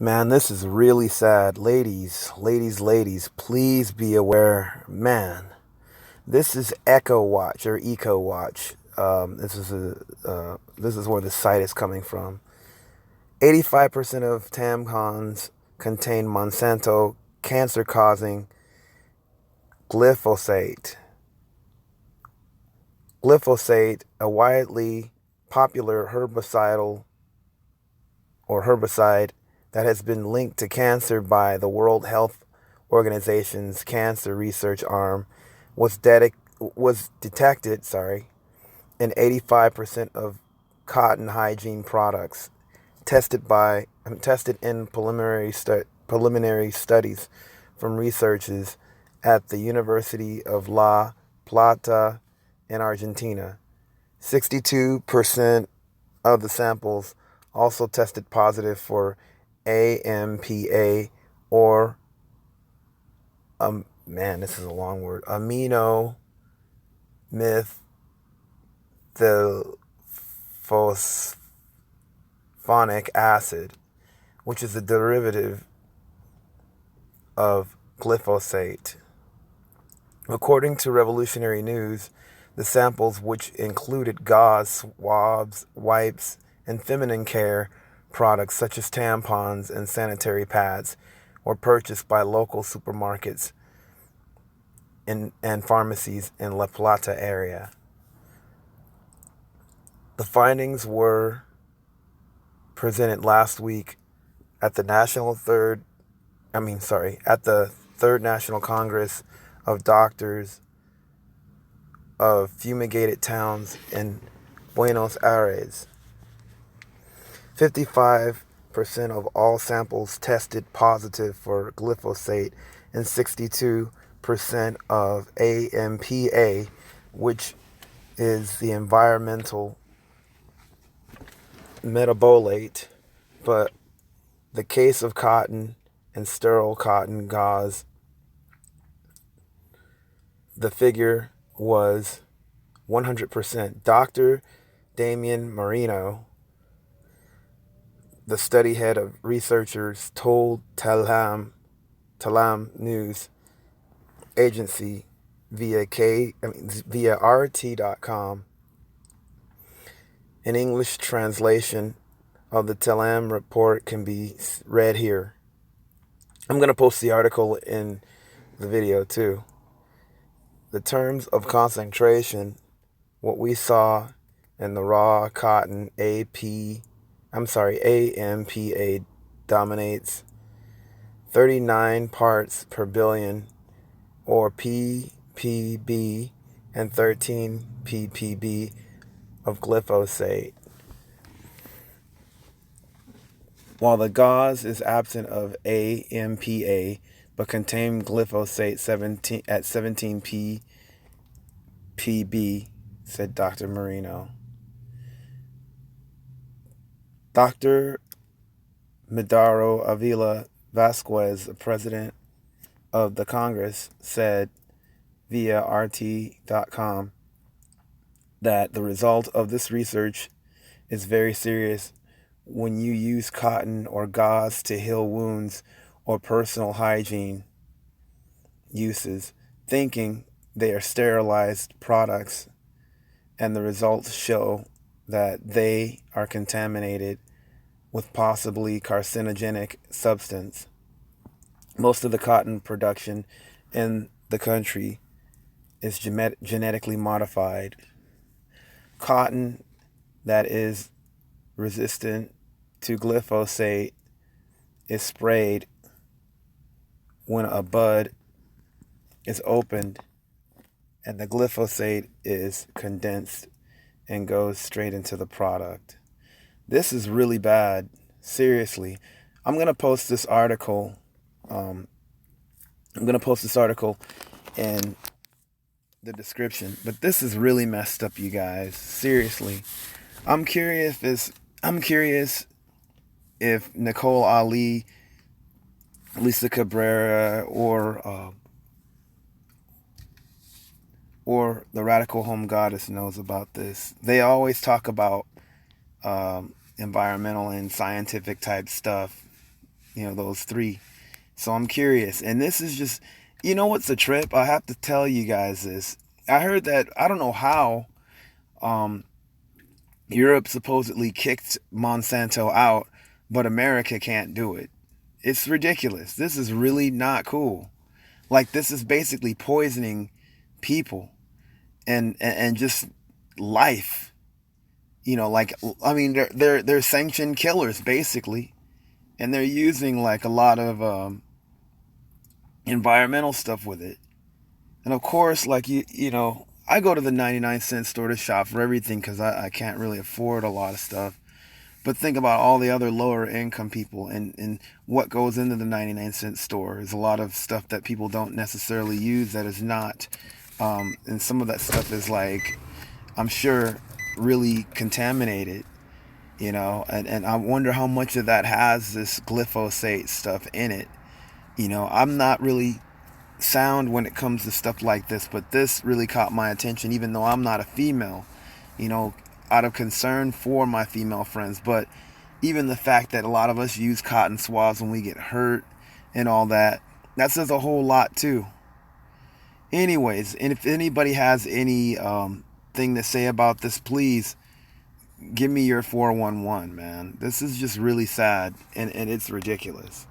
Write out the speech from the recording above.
Man, this is really sad. Ladies, please be aware. Man, this is Echo Watch or Eco Watch. This is where the site is coming from. 85% of tampons contain Monsanto cancer-causing glyphosate. Glyphosate, a widely popular herbicide that has been linked to cancer by the World Health Organization's cancer research arm, was detected, in 85% of cotton hygiene products tested in preliminary studies from researchers at the University of La Plata in Argentina. 62% of the samples also tested positive for AMPA, or man, this is a long word, amino methylphosphonic acid, which is a derivative of glyphosate. According to Revolutionary News, the samples, which included gauze, swabs, wipes, and feminine care products such as tampons and sanitary pads, were purchased by local supermarkets and pharmacies in La Plata area. The findings were presented last week at the Third National Congress of Doctors of Fumigated Towns in Buenos Aires. 55% of all samples tested positive for glyphosate and 62% of AMPA, which is the environmental metabolite. But the case of cotton and sterile cotton gauze, the figure was 100%. Dr. Damian Marino, the study head of researchers, told Talam News Agency via RT.com. An English translation of the Talam report can be read here. I'm going to post the article in the video too. The terms of concentration, what we saw in the raw cotton, AMPA dominates 39 parts per billion, or ppb, and 13 ppb of glyphosate, while the gauze is absent of AMPA but contains glyphosate at 17 ppb, said Dr. Marino. Dr. Medaro Avila Vasquez, the president of the Congress, said via RT.com that the result of this research is very serious. When you use cotton or gauze to heal wounds or personal hygiene uses, thinking they are sterilized products, and the results show that they are contaminated with possibly carcinogenic substance. Most of the cotton production in the country is genetically modified. Cotton that is resistant to glyphosate is sprayed when a bud is opened, and the glyphosate is condensed and goes straight into the product. This is really bad. Seriously. I'm going to post this article. I'm going to post this article in the description. But this is really messed up, you guys. Seriously. I'm curious if Nicole Ali, Lisa Cabrera, or the Radical Home Goddess knows about this. They always talk about environmental and scientific type stuff, those three. So I'm curious. And this is just, what's a trip? I have to tell you guys this. I heard that, I don't know how, um, Europe supposedly kicked Monsanto out, but America can't do it. It's ridiculous. This is really not cool. Like, this is basically poisoning people and just life. Like, I mean, they're sanctioned killers basically, and they're using like a lot of environmental stuff with it. And of course, like I go to the 99-cent store to shop for everything because I can't really afford a lot of stuff. But think about all the other lower income people and what goes into the 99-cent store. There's a lot of stuff that people don't necessarily use that is not. And some of that stuff is like, I'm sure, really contaminated, and I wonder how much of that has this glyphosate stuff in it. I'm not really sound when it comes to stuff like this, but this really caught my attention, even though I'm not a female, you know, out of concern for my female friends. But even the fact that a lot of us use cotton swabs when we get hurt and all that, that says a whole lot too. Anyways, and if anybody has any thing to say about this, please give me your 411, man. This is just really sad, and it's ridiculous.